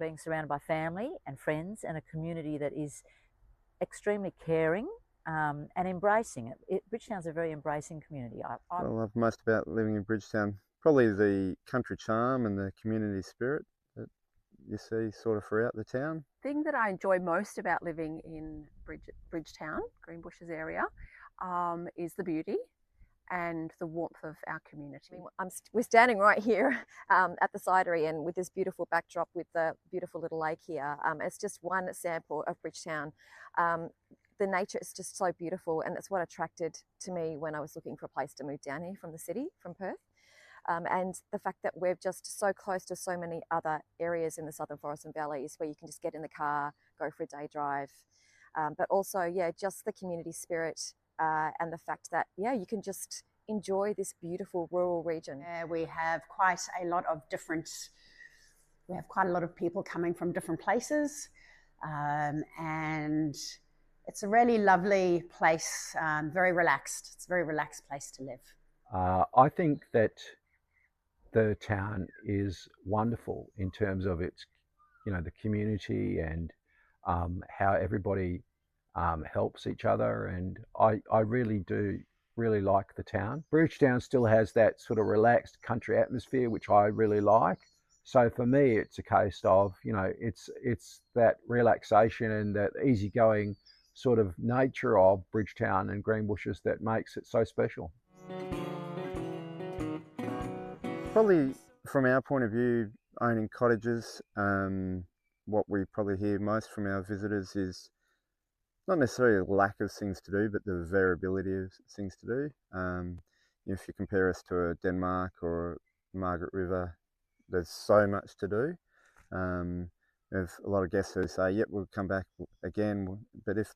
being surrounded by family and friends and a community that is extremely caring and embracing it. Bridgetown's a very embracing community. What I love most about living in Bridgetown, probably the country charm and the community spirit that you see sort of throughout the town. The thing that I enjoy most about living in Bridgetown, Greenbushes area, is the beauty and the warmth of our community. We're standing right here at the cidery, and with this beautiful backdrop with the beautiful little lake here. It's just one sample of Bridgetown. The nature is just so beautiful, and that's what attracted to me when I was looking for a place to move down here from the city, from Perth. And the fact that we're just so close to so many other areas in the Southern Forests and Valleys where you can just get in the car, go for a day drive. But also, yeah, just the community spirit and the fact that, yeah, you can just enjoy this beautiful rural region. We have quite a lot of people coming from different places, and it's a really lovely place, very relaxed. It's a very relaxed place to live. I think that the town is wonderful in terms of its, the community and how everybody helps each other, and I really do like the town. Bridgetown still has that sort of relaxed country atmosphere, which I really like. So for me, it's a case of, it's that relaxation and that easygoing sort of nature of Bridgetown and Greenbushes that makes it so special. Probably from our point of view, owning cottages, what we probably hear most from our visitors is not necessarily a lack of things to do, but the variability of things to do. If you compare us to a Denmark or Margaret River, there's so much to do. We have a lot of guests who say, yep, we'll come back again. But if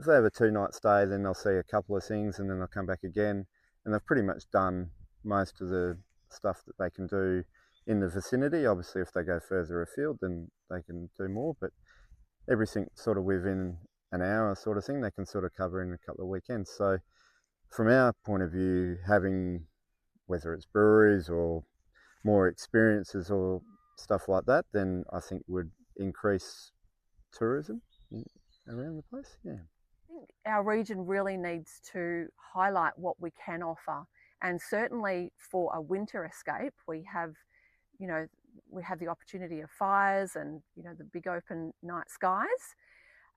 they have a 2-night stay, then they'll see a couple of things and then they'll come back again. And they've pretty much done most of the stuff that they can do in the vicinity. Obviously, if they go further afield, then they can do more. But everything sort of within an hour sort of thing, they can sort of cover in a couple of weekends. So from our point of view, having, whether it's breweries or more experiences or stuff like that, then I think would increase tourism around the place. Yeah. I think our region really needs to highlight what we can offer, and certainly for a winter escape, we have the opportunity of fires and the big open night skies,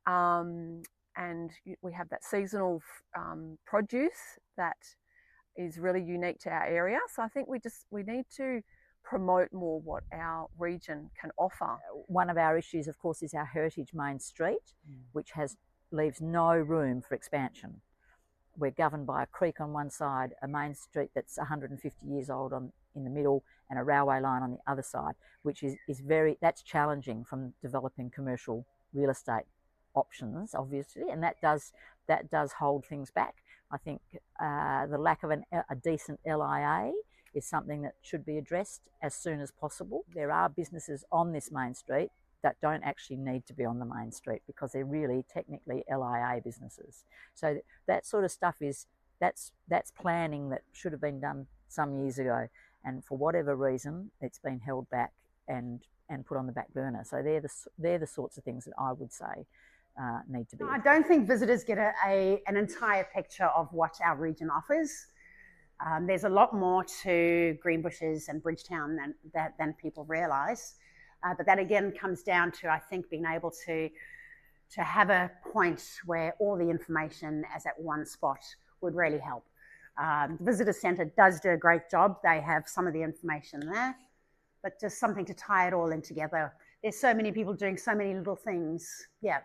and we have that seasonal produce that is really unique to our area. So I think we need to promote more what our region can offer. One of our issues, of course, is our heritage main street, which leaves no room for expansion. We're governed by a creek on one side, a main street that's 150 years old in the middle, and a railway line on the other side, which is that's challenging from developing commercial real estate options, obviously, and that does hold things back. I think the lack of a decent LIA is something that should be addressed as soon as possible. There are businesses on this main street that don't actually need to be on the main street because they're really technically LIA businesses. So that sort of stuff that's planning that should have been done some years ago, and for whatever reason it's been held back and put on the back burner. So they're the sorts of things that I would say need to be. I don't think visitors get an entire picture of what our region offers. There's a lot more to Greenbushes and Bridgetown than people realise. But that again comes down to, I think, being able to have a point where all the information is at one spot would really help. The Visitor Centre does do a great job. They have some of the information there, but just something to tie it all in together. There's so many people doing so many little things. Yeah.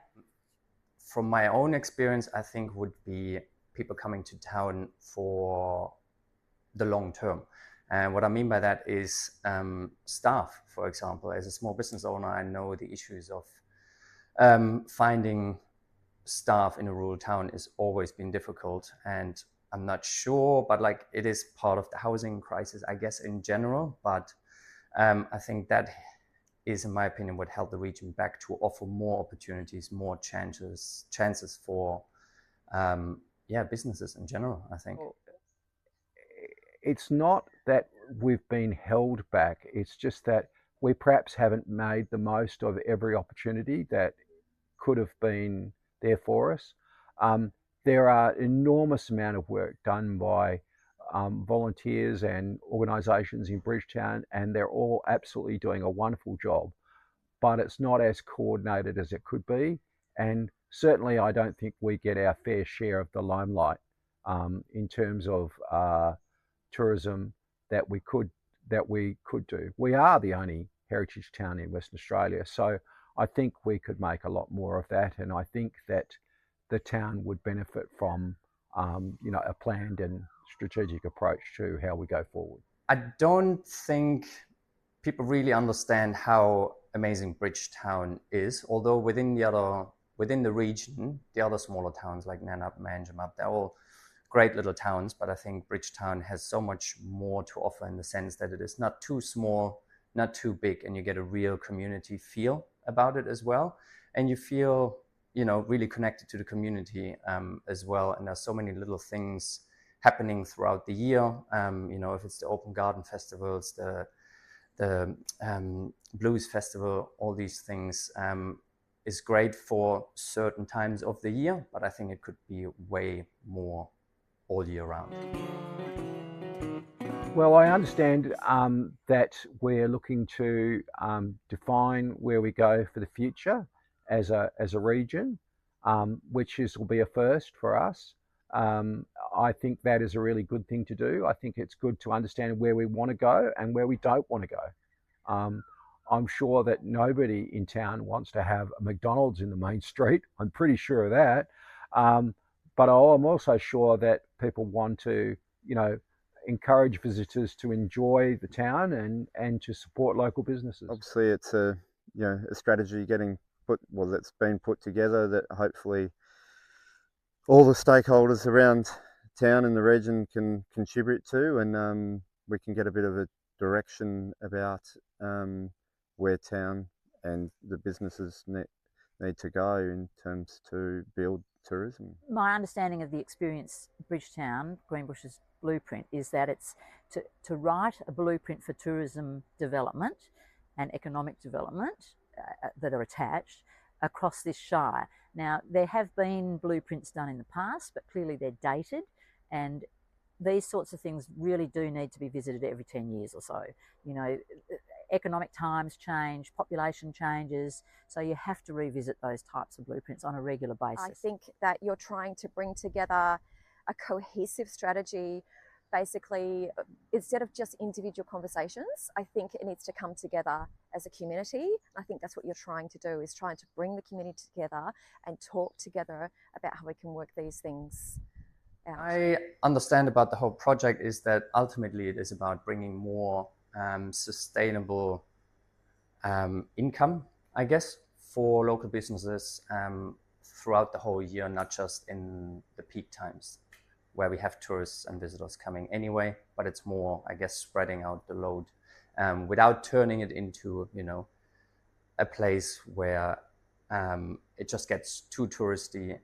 From my own experience, I think would be people coming to town for the long term. And what I mean by that is staff, for example. As a small business owner, I know the issues of finding staff in a rural town has always been difficult. And I'm not sure, but like it is part of the housing crisis, I guess, in general. But I think that is, in my opinion, what held the region back to offer more opportunities, more chances for businesses in general, I think. It's not that we've been held back, it's just that we perhaps haven't made the most of every opportunity that could have been there for us. There are enormous amount of work done by volunteers and organisations in Bridgetown, and they're all absolutely doing a wonderful job, but it's not as coordinated as it could be. And certainly I don't think we get our fair share of the limelight in terms of tourism that we could do. We are the only heritage town in Western Australia, so I think we could make a lot more of that, and I think that the town would benefit from a planned and strategic approach to how we go forward. I don't think people really understand how amazing Bridgetown is, although within the region, the other smaller towns like Nannup, Manjimup, they're all great little towns, but I think Bridgetown has so much more to offer in the sense that it is not too small, not too big, and you get a real community feel about it as well. And you feel, really connected to the community as well. And there's so many little things happening throughout the year. If it's the open garden festivals, the blues festival, all these things is great for certain times of the year, but I think it could be way more all year round. Well, I understand that we're looking to define where we go for the future as a region, which will be a first for us. I think that is a really good thing to do. I think it's good to understand where we want to go and where we don't want to go. I'm sure that nobody in town wants to have a McDonald's in the main street. I'm pretty sure of that. But I'm also sure that people want to, encourage visitors to enjoy the town and to support local businesses. Obviously, it's a strategy that's been put together that hopefully all the stakeholders around town and the region can contribute to, and we can get a bit of a direction about where town and the businesses need to go in terms to build tourism. My understanding of the Experience Bridgetown Greenbushes blueprint is that it's to write a blueprint for tourism development and economic development that are attached across this shire. Now, there have been blueprints done in the past, but clearly they're dated, and these sorts of things really do need to be visited every 10 years or so. Economic times change, population changes, so you have to revisit those types of blueprints on a regular basis. I think that you're trying to bring together a cohesive strategy. Basically, instead of just individual conversations, I think it needs to come together as a community. I think that's what you're trying to do, is trying to bring the community together and talk together about how we can work these things out. I understand about the whole project is that ultimately it is about bringing more sustainable income, I guess, for local businesses throughout the whole year, not just in the peak times where we have tourists and visitors coming anyway, but it's more, I guess, spreading out the load without turning it into, a place where it just gets too touristy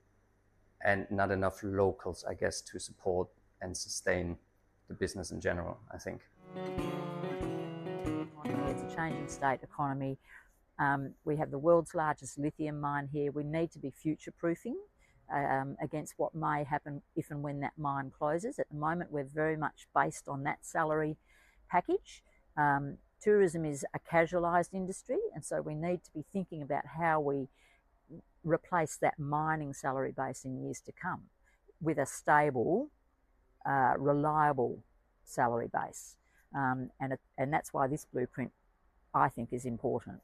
and not enough locals, I guess, to support and sustain the business in general, I think. It's a changing state economy. We have the world's largest lithium mine here. We need to be future-proofing against what may happen if and when that mine closes. At the moment, we're very much based on that salary package. Tourism is a casualised industry, and so we need to be thinking about how we replace that mining salary base in years to come with a stable, reliable salary base. And that's why this blueprint, I think, is important.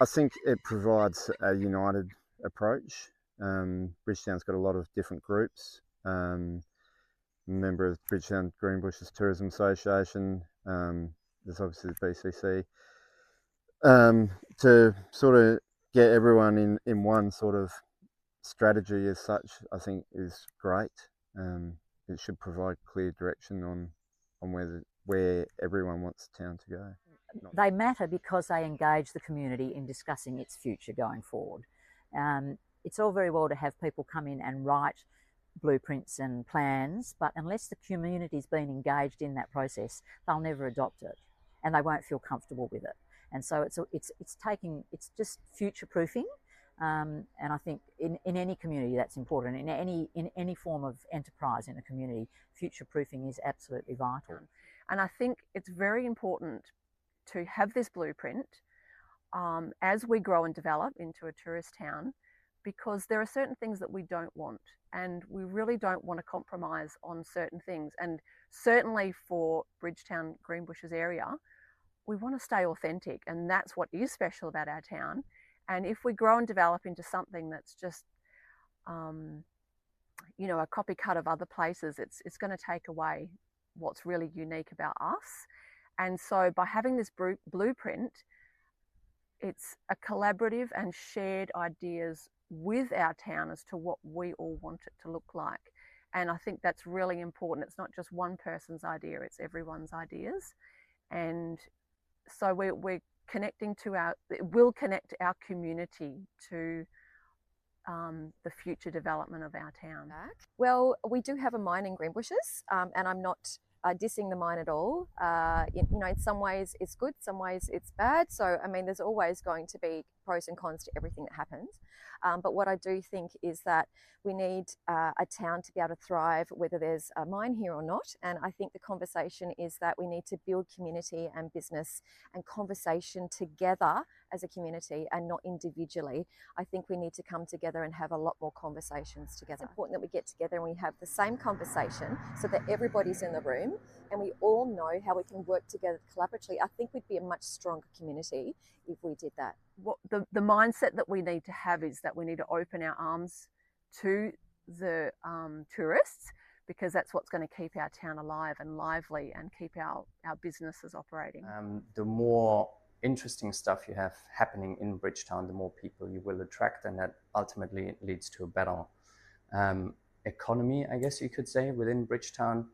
I think it provides a united approach. Bridgetown's got a lot of different groups. Member of Bridgetown Greenbushes Tourism Association. There's obviously the BCC. To sort of get everyone in one sort of strategy as such, I think is great. It should provide clear direction on where everyone wants the town to go. They matter because they engage the community in discussing its future going forward. It's all very well to have people come in and write blueprints and plans, but unless the community's been engaged in that process, they'll never adopt it and they won't feel comfortable with it. And so it's just future proofing. And I think in any community that's important. In any form of enterprise in a community, future proofing is absolutely vital. And I think it's very important to have this blueprint as we grow and develop into a tourist town, because there are certain things that we don't want, and we really don't want to compromise on certain things. And certainly for Bridgetown Greenbushes area, we want to stay authentic, and that's what is special about our town. And if we grow and develop into something that's just, you know, a copycat of other places, it's going to take away what's really unique about us. And so by having this blueprint, it's a collaborative and shared ideas with our town as to what we all want it to look like. And I think that's really important. It's not just one person's idea, it's everyone's ideas. And so we're connecting to it will connect our community to the future development of our town. Well, we do have a mine in Greenbushes, and I'm not dissing the mine at all. You know, in some ways it's good, some ways it's bad. So, I mean, there's always going to be pros and cons to everything that happens. But what I do think is that we need a town to be able to thrive, whether there's a mine here or not. And I think the conversation is that we need to build community and business and conversation together as a community and not individually. I think we need to come together and have a lot more conversations together. It's important that we get together and we have the same conversation so that everybody's in the room and we all know how we can work together collaboratively. I think we'd be a much stronger community if we did that. What the mindset that we need to have is that we need to open our arms to the tourists, because that's what's going to keep our town alive and lively and keep our businesses operating. The more interesting stuff you have happening in Bridgetown, the more people you will attract, and that ultimately leads to a better economy, I guess you could say, within Bridgetown.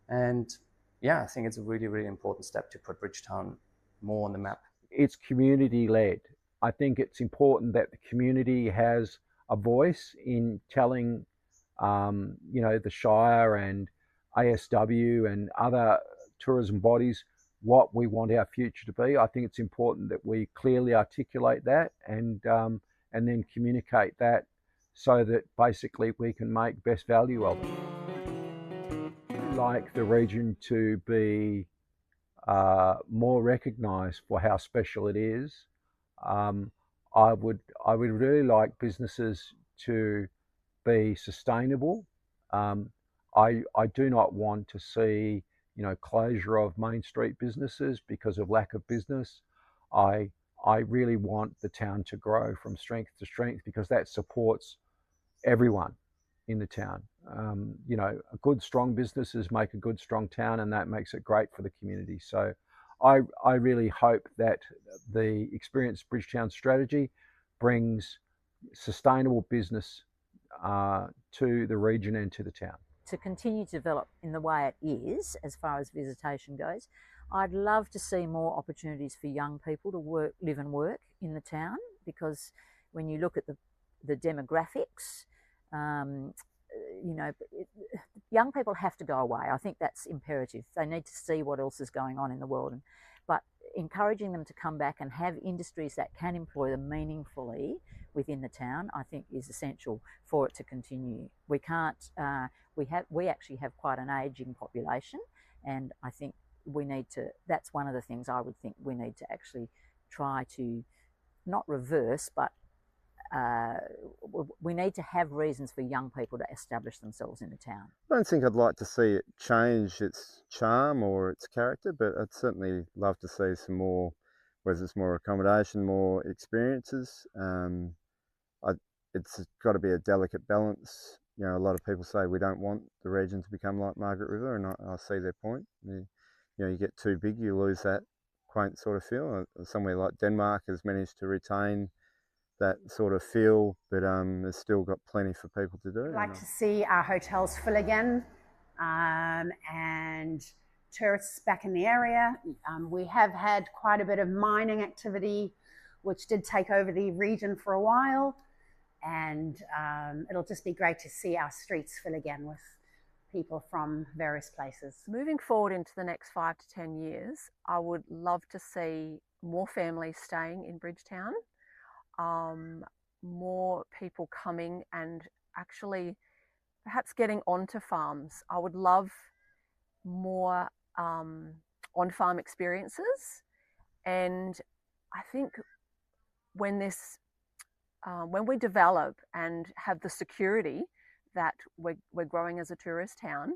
And yeah, I think it's a really, really important step to put Bridgetown more on the map. It's community-led. I think it's important that the community has a voice in telling, you know, the Shire and ASW and other tourism bodies what we want our future to be. I think it's important that we clearly articulate that and then communicate that so that basically we can make best value of it. I'd like the region to be more recognised for how special it is. I would really like businesses to be sustainable. I do not want to see, you know, closure of Main Street businesses because of lack of business. I really want the town to grow from strength to strength because that supports everyone in the town. You know, good, strong businesses make a good, strong town, and that makes it great for the community. So I really hope that the Experience Bridgetown strategy brings sustainable business to the region and to the town. To continue to develop in the way it is, as far as visitation goes, I'd love to see more opportunities for young people to work, live and work in the town, because when you look at the demographics, you know, young people have to go away. I think that's imperative. They need to see what else is going on in the world. But encouraging them to come back and have industries that can employ them meaningfully within the town, I think, is essential for it to continue. We can't. We actually have quite an ageing population, and I think we need to. That's one of the things I would think we need to actually try to not reverse, but we need to have reasons for young people to establish themselves in the town. I don't think I'd like to see it change its charm or its character, but I'd certainly love to see some more, whether it's more accommodation, more experiences. It's got to be a delicate balance. You know, a lot of people say we don't want the region to become like Margaret River, and I see their point. You know, you get too big, you lose that quaint sort of feel. Somewhere like Denmark has managed to retain that sort of feel, but there's still got plenty for people to do. I'd like to see our hotels full again, and tourists back in the area. We have had quite a bit of mining activity, which did take over the region for a while, and it'll just be great to see our streets full again with people from various places. Moving forward into the next 5 to 10 years, I would love to see more families staying in Bridgetown, more people coming and actually perhaps getting onto farms. I would love more on-farm experiences, and I think when we develop and have the security that we're growing as a tourist town,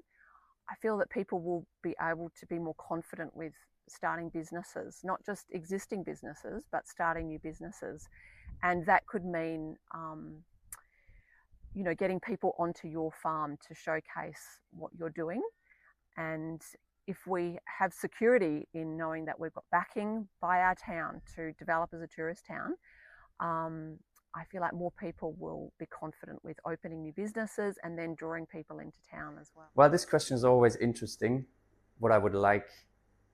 I feel that people will be able to be more confident with starting businesses, not just existing businesses, but starting new businesses. And that could mean, you know, getting people onto your farm to showcase what you're doing. And if we have security in knowing that we've got backing by our town to develop as a tourist town, I feel like more people will be confident with opening new businesses and then drawing people into town as well. Well, this question is always interesting, what I would like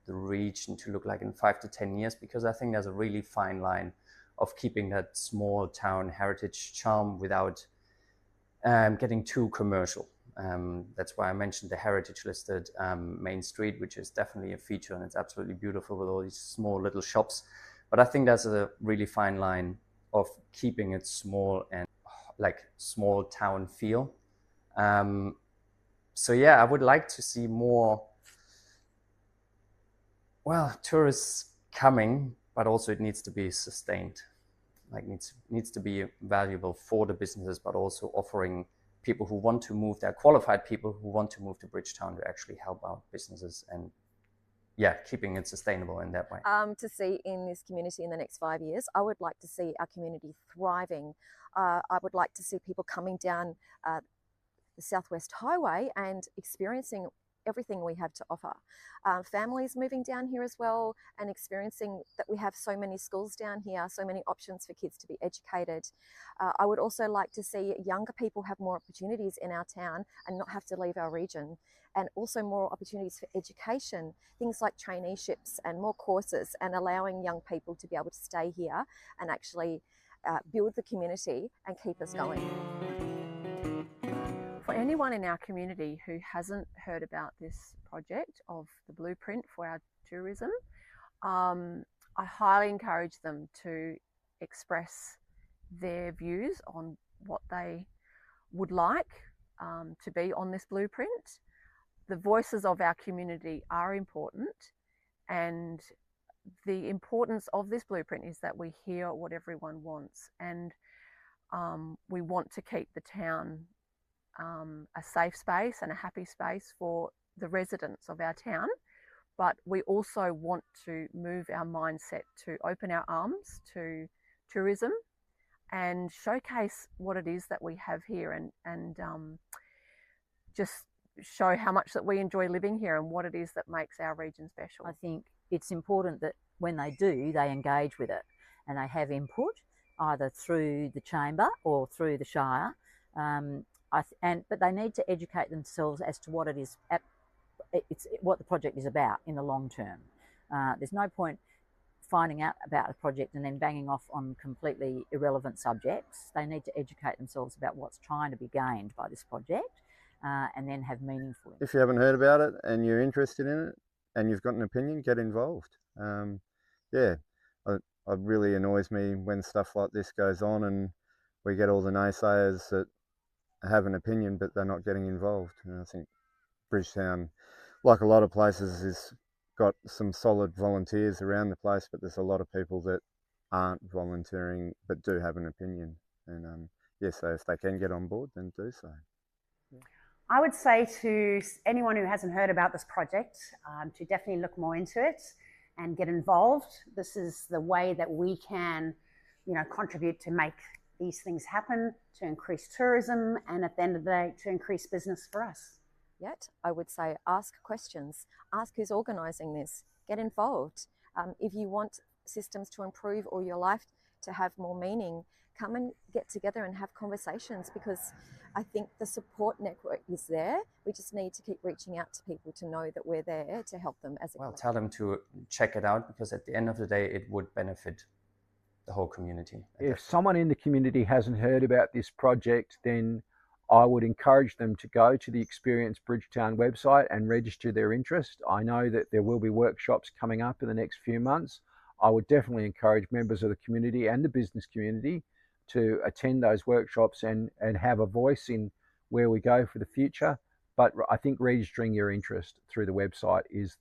the region to look like in 5 to 10 years, because I think there's a really fine line of keeping that small town heritage charm without getting too commercial. That's why I mentioned the heritage listed main street, which is definitely a feature, and it's absolutely beautiful with all these small little shops. But I think there's a really fine line of keeping it small and like small town feel. So yeah, I would like to see more, well, tourists coming, but also it needs to be sustained. Like needs to be valuable for the businesses, but also offering people who want to move there, qualified people who want to move to Bridgetown to actually help out businesses, and yeah, keeping it sustainable in that way. To see in this community in the next 5 years, I would like to see our community thriving. I would like to see people coming down the Southwest Highway and experiencing everything we have to offer. Families moving down here as well and experiencing that we have so many schools down here, so many options for kids to be educated. I would also like to see younger people have more opportunities in our town and not have to leave our region, and also more opportunities for education, things like traineeships and more courses, and allowing young people to be able to stay here and actually build the community and keep us going. For anyone in our community who hasn't heard about this project of the blueprint for our tourism, I highly encourage them to express their views on what they would like to be on this blueprint. The voices of our community are important, and the importance of this blueprint is that we hear what everyone wants, and we want to keep the town a safe space and a happy space for the residents of our town, but we also want to move our mindset to open our arms to tourism and showcase what it is that we have here, and just show how much that we enjoy living here and what it is that makes our region special. I think it's important that when they do, they engage with it and they have input either through the chamber or through the shire. But they need to educate themselves as to what it is, what the project is about in the long term. There's no point finding out about a project and then banging off on completely irrelevant subjects. They need to educate themselves about what's trying to be gained by this project, and then have meaningful. If you haven't heard about it and you're interested in it and you've got an opinion, get involved. Yeah, it really annoys me when stuff like this goes on and we get all the naysayers that have an opinion but they're not getting involved. And I think Bridgetown, like a lot of places, has got some solid volunteers around the place, but there's a lot of people that aren't volunteering but do have an opinion. And yeah, so if they can get on board, then do so. I would say to anyone who hasn't heard about this project to definitely look more into it and get involved. This is the way that we can, contribute to make these things happen, to increase tourism, and at the end of the day, to increase business for us. Yet, I would say ask questions, ask who's organising this, get involved. If you want systems to improve or your life to have more meaning, come and get together and have conversations, because I think the support network is there. We just need to keep reaching out to people to know that we're there to help them as a collective. Tell them to check it out, because at the end of the day, it would benefit the whole community. If someone in the community hasn't heard about this project, then I would encourage them to go to the Experience Bridgetown website and register their interest. I know that there will be workshops coming up in the next few months. I would definitely encourage members of the community and the business community to attend those workshops and have a voice in where we go for the future. But I think registering your interest through the website is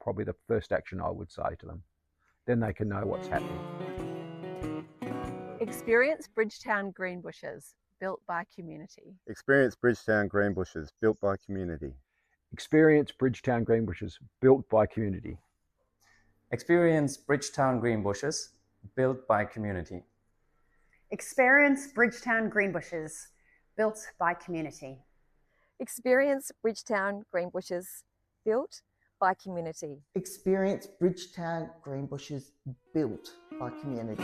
probably the first action I would say to them. Then they can know what's happening. Experience Bridgetown Greenbushes, built by community. Experience Bridgetown Greenbushes, built by community. Experience Bridgetown Greenbushes, built by community. Experience Bridgetown Greenbushes, built by community. Experience Bridgetown Greenbushes, built by community. Experience Bridgetown Greenbushes, built by community. Experience Bridgetown Greenbushes, built by community.